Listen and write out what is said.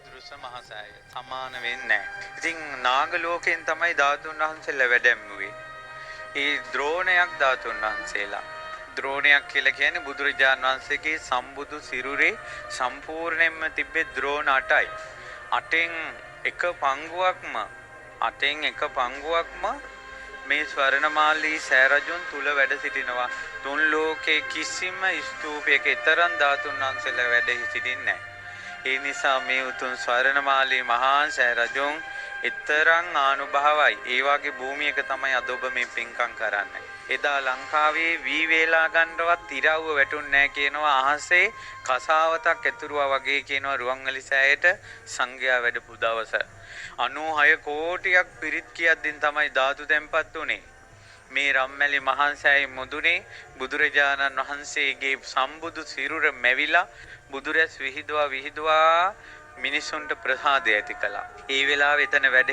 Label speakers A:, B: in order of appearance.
A: දෘස මහසෑය සමාන වෙන්නේ නැහැ. ඉතින් නාග ලෝකයෙන් තමයි ධාතුන් වහන්සේලා වැඩැම්මුවේ. ඒ ද්‍රෝණයක් ධාතුන් වහන්සේලා. ද්‍රෝණයක් කියලා කියන්නේ බුදුරජාණන් වහන්සේගේ සම්බුදු සිරුරේ සම්පූර්ණයෙන්ම තිබ්බේ ද්‍රෝණ 8යි. 8න් එක පංගුවක්ම මේ ස්වර්ණමාලී සෑරජුන් තුල වැඩ සිටිනවා. තුන් ලෝකේ කිසිම ස්තූපයක තරම් ධාතුන් වහන්සේලා වැඩ සිටින්නේ නැහැ. ඒ නිසා මේ උතුම් ස්වර්ණමාලී මහා සෑරජුන් ඊතරම් ආනුභාවයි. ඒ වගේ භූමියක තමයි අද ඔබ මේ පින්කම් කරන්නේ. එදා ලංකාවේ වී වේලා ගන්නවත් ඉරව්ව වැටුන්නේ නැහැ කියනවා. අහසේ කසාවතක් ඇතුරුවා වගේ කියනවා රුවන්වැලි සෑයට සංඝයා වැඩපු දවස. 96 කෝටියක් පිරිත් කියද්දින් තමයි ධාතු තැන්පත් උනේ. මේ රම්මැලි මහන්සෑයි මුදුනේ බුදුරජාණන් වහන්සේගේ සම්බුදු සිරුර මැවිලා බුදුරැස් විහිදුවා මිනිසුන්ට ප්‍රසාදය ඇති කළා. ඒ වෙලාවේ එතන වැඩ